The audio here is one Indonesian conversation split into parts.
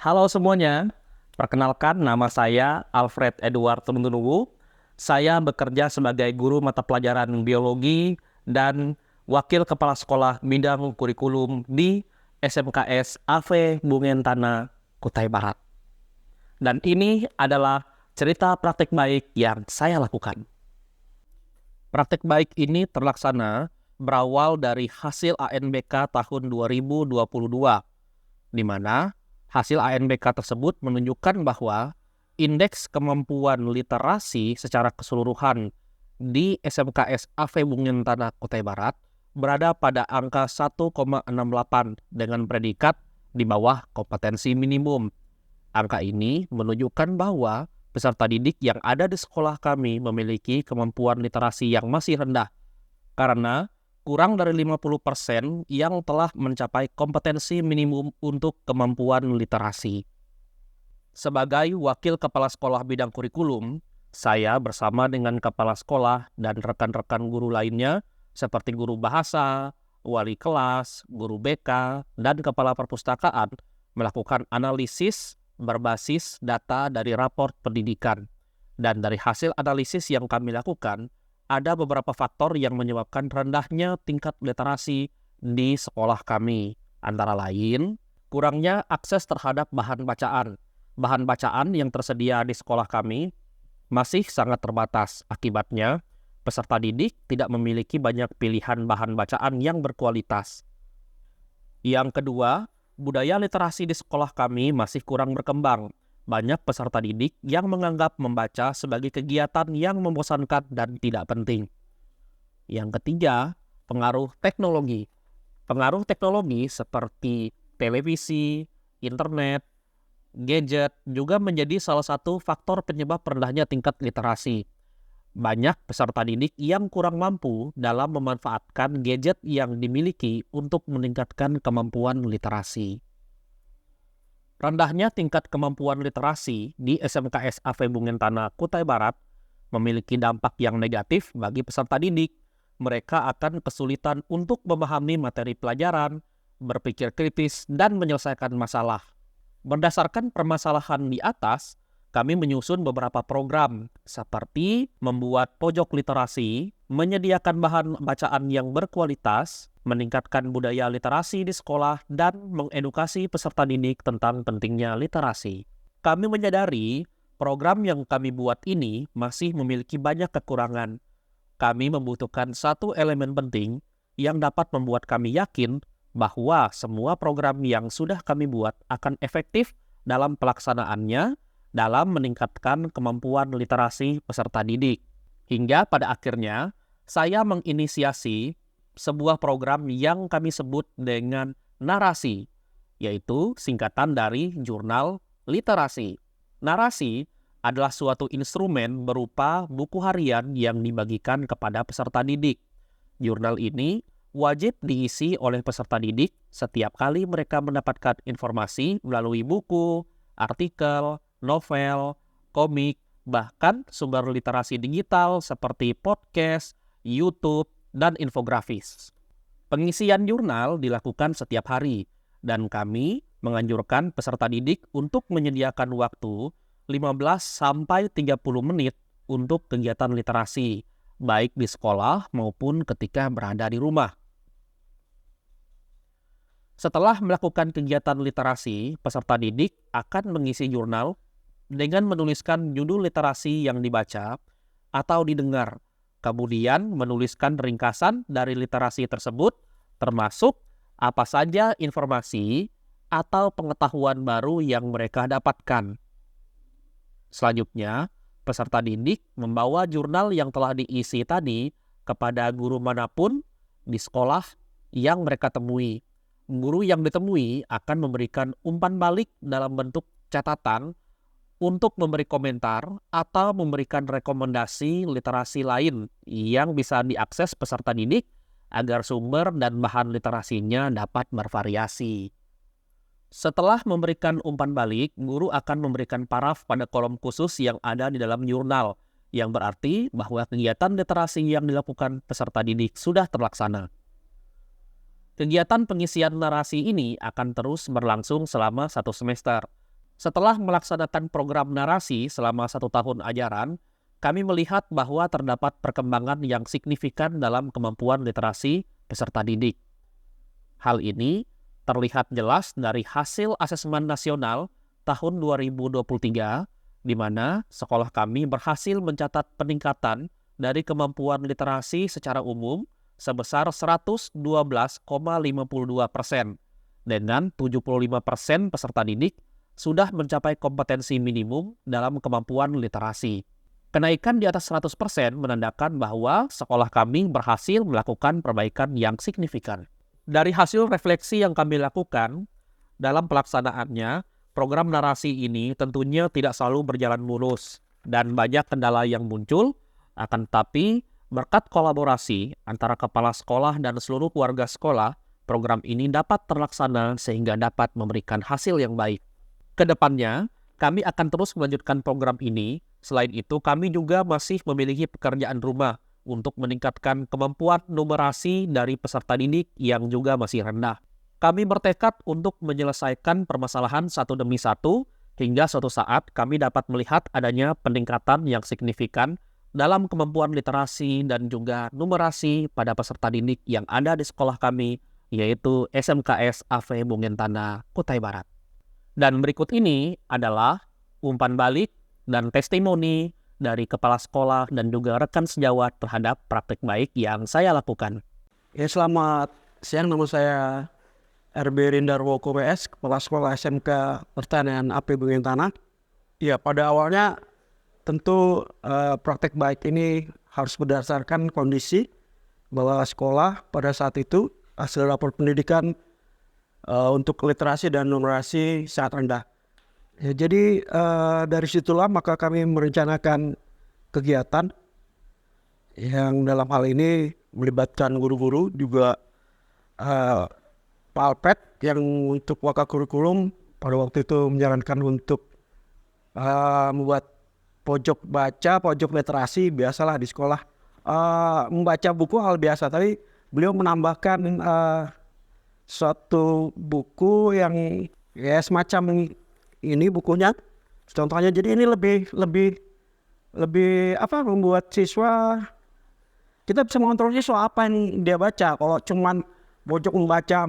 Halo semuanya, perkenalkan nama saya Alfred Edward Tununuwu. Saya bekerja sebagai guru mata pelajaran biologi dan wakil kepala sekolah bidang kurikulum di SMKS AV Bungentana, Kutai Barat. Dan ini adalah cerita praktik baik yang saya lakukan. Praktik baik ini terlaksana berawal dari hasil ANBK tahun 2022, di mana hasil ANBK tersebut menunjukkan bahwa indeks kemampuan literasi secara keseluruhan di SMKS AV Bungentana Kutai Barat berada pada angka 1,68 dengan predikat di bawah kompetensi minimum. Angka ini menunjukkan bahwa peserta didik yang ada di sekolah kami memiliki kemampuan literasi yang masih rendah karena kurang dari 50% yang telah mencapai kompetensi minimum untuk kemampuan literasi. Sebagai wakil kepala sekolah bidang kurikulum, saya bersama dengan kepala sekolah dan rekan-rekan guru lainnya seperti guru bahasa, wali kelas, guru BK, dan kepala perpustakaan melakukan analisis berbasis data dari raport pendidikan. Dan dari hasil analisis yang kami lakukan, ada beberapa faktor yang menyebabkan rendahnya tingkat literasi di sekolah kami. Antara lain, kurangnya akses terhadap bahan bacaan. Bahan bacaan yang tersedia di sekolah kami masih sangat terbatas. Akibatnya, peserta didik tidak memiliki banyak pilihan bahan bacaan yang berkualitas. Yang kedua, budaya literasi di sekolah kami masih kurang berkembang. Banyak peserta didik yang menganggap membaca sebagai kegiatan yang membosankan dan tidak penting. Yang ketiga, pengaruh teknologi. Pengaruh teknologi seperti televisi, internet, gadget juga menjadi salah satu faktor penyebab rendahnya tingkat literasi. Banyak peserta didik yang kurang mampu dalam memanfaatkan gadget yang dimiliki untuk meningkatkan kemampuan literasi. Rendahnya tingkat kemampuan literasi di SMKS AV Bungentana Kutai Barat memiliki dampak yang negatif bagi peserta didik. Mereka akan kesulitan untuk memahami materi pelajaran, berpikir kritis, dan menyelesaikan masalah. Berdasarkan permasalahan di atas, kami menyusun beberapa program seperti membuat pojok literasi, menyediakan bahan bacaan yang berkualitas, meningkatkan budaya literasi di sekolah, dan mengedukasi peserta didik tentang pentingnya literasi. Kami menyadari program yang kami buat ini masih memiliki banyak kekurangan. Kami membutuhkan satu elemen penting yang dapat membuat kami yakin bahwa semua program yang sudah kami buat akan efektif dalam pelaksanaannya dalam meningkatkan kemampuan literasi peserta didik. Hingga pada akhirnya, saya menginisiasi sebuah program yang kami sebut dengan narasi, yaitu singkatan dari jurnal literasi. Narasi adalah suatu instrumen berupa buku harian yang dibagikan kepada peserta didik. Jurnal ini wajib diisi oleh peserta didik setiap kali mereka mendapatkan informasi melalui buku, artikel, novel, komik, bahkan sumber literasi digital seperti podcast, YouTube, dan infografis. Pengisian jurnal dilakukan setiap hari, dan kami menganjurkan peserta didik untuk menyediakan waktu 15-30 menit untuk kegiatan literasi, baik di sekolah maupun ketika berada di rumah. Setelah melakukan kegiatan literasi, peserta didik akan mengisi jurnal dengan menuliskan judul literasi yang dibaca atau didengar, kemudian menuliskan ringkasan dari literasi tersebut, termasuk apa saja informasi atau pengetahuan baru yang mereka dapatkan. Selanjutnya, peserta didik membawa jurnal yang telah diisi tadi kepada guru manapun di sekolah yang mereka temui. Guru yang ditemui akan memberikan umpan balik dalam bentuk catatan untuk memberi komentar atau memberikan rekomendasi literasi lain yang bisa diakses peserta didik agar sumber dan bahan literasinya dapat bervariasi. Setelah memberikan umpan balik, guru akan memberikan paraf pada kolom khusus yang ada di dalam jurnal, yang berarti bahwa kegiatan literasi yang dilakukan peserta didik sudah terlaksana. Kegiatan pengisian narasi ini akan terus berlangsung selama 1 semester. Setelah melaksanakan program narasi selama 1 tahun ajaran, kami melihat bahwa terdapat perkembangan yang signifikan dalam kemampuan literasi peserta didik. Hal ini terlihat jelas dari hasil asesmen nasional tahun 2023, di mana sekolah kami berhasil mencatat peningkatan dari kemampuan literasi secara umum sebesar 112,52%, dengan 75% peserta didik sudah mencapai kompetensi minimum dalam kemampuan literasi. Kenaikan di atas 100% menandakan bahwa sekolah kami berhasil melakukan perbaikan yang signifikan. Dari hasil refleksi yang kami lakukan dalam pelaksanaannya, program narasi ini tentunya tidak selalu berjalan mulus dan banyak kendala yang muncul, akan tetapi berkat kolaborasi antara kepala sekolah dan seluruh warga sekolah, program ini dapat terlaksana sehingga dapat memberikan hasil yang baik. Kedepannya, kami akan terus melanjutkan program ini. Selain itu, kami juga masih memiliki pekerjaan rumah untuk meningkatkan kemampuan numerasi dari peserta didik yang juga masih rendah. Kami bertekad untuk menyelesaikan permasalahan satu demi satu, hingga suatu saat kami dapat melihat adanya peningkatan yang signifikan dalam kemampuan literasi dan juga numerasi pada peserta didik yang ada di sekolah kami, yaitu SMKS AV Bungentana, Kutai Barat. Dan berikut ini adalah umpan balik dan testimoni dari kepala sekolah dan juga rekan sejawat terhadap praktik baik yang saya lakukan. Ya, selamat siang, nama saya RB Rindarwo KPS, Kepala Sekolah SMK Pertanian AP Bungentana. Ya, pada awalnya tentu praktik baik ini harus berdasarkan kondisi bahwa sekolah pada saat itu hasil rapor pendidikan untuk literasi dan numerasi sangat rendah. Ya, jadi dari situlah maka kami merencanakan kegiatan yang dalam hal ini melibatkan guru-guru, juga Pak Alfred yang untuk wakakurikulum pada waktu itu menyarankan untuk membuat pojok baca, pojok literasi, biasalah di sekolah membaca buku hal biasa, tapi beliau menambahkan suatu buku yang ya semacam ini bukunya, contohnya. Jadi ini lebih membuat siswa, kita bisa mengontrol siswa apa yang dia baca. Kalau cuman pojok membaca,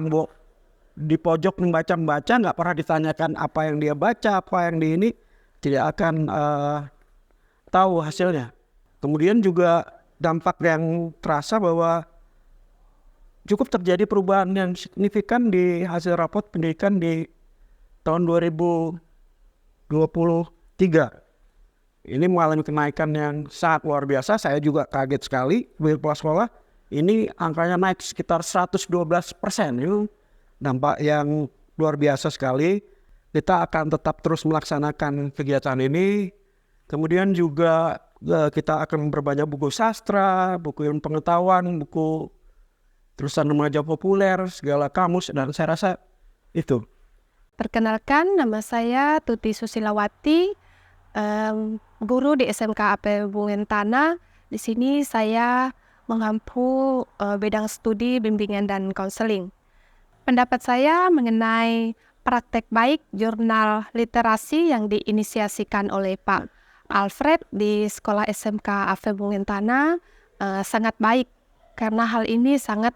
di pojok membaca nggak pernah ditanyakan apa yang dia baca, apa yang di ini, tidak akan tahu hasilnya. Kemudian juga dampak yang terasa bahwa cukup terjadi perubahan yang signifikan di hasil rapot pendidikan di tahun 2023. Ini mengalami kenaikan yang sangat luar biasa. Saya juga kaget sekali sebagai kepala sekolah. Ini angkanya naik sekitar 112%. Itu dampak yang luar biasa sekali. Kita akan tetap terus melaksanakan kegiatan ini. Kemudian juga kita akan memperbanyak buku sastra, buku ilmu pengetahuan, buku tulisan remaja populer, segala kamus, dan saya rasa itu. Perkenalkan, nama saya Tuti Susilawati, guru di SMK AP Bungentana. Di sini saya mengampu bidang studi bimbingan dan konseling. Pendapat saya mengenai praktek baik jurnal literasi yang diinisiasikan oleh Pak Alfred di sekolah SMK AP Bungentana sangat baik, karena hal ini sangat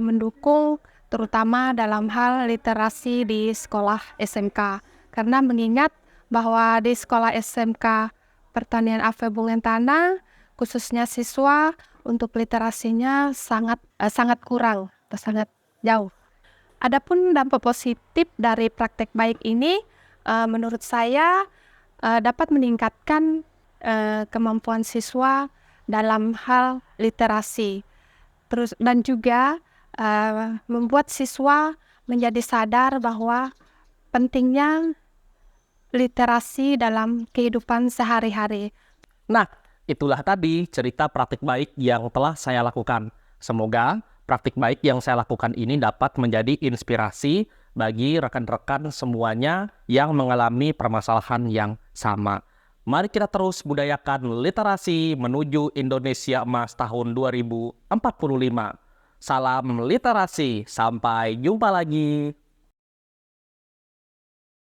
mendukung terutama dalam hal literasi di sekolah SMK. Karena mengingat bahwa di sekolah SMK Pertanian AV Bungentana, khususnya siswa untuk literasinya sangat kurang atau sangat jauh. Adapun dampak positif dari praktek baik ini, menurut saya dapat meningkatkan kemampuan siswa dalam hal literasi. Dan juga membuat siswa menjadi sadar bahwa pentingnya literasi dalam kehidupan sehari-hari. Nah, itulah tadi cerita praktik baik yang telah saya lakukan. Semoga praktik baik yang saya lakukan ini dapat menjadi inspirasi bagi rekan-rekan semuanya yang mengalami permasalahan yang sama. Mari kita terus budayakan literasi menuju Indonesia Emas tahun 2045. Salam literasi, sampai jumpa lagi.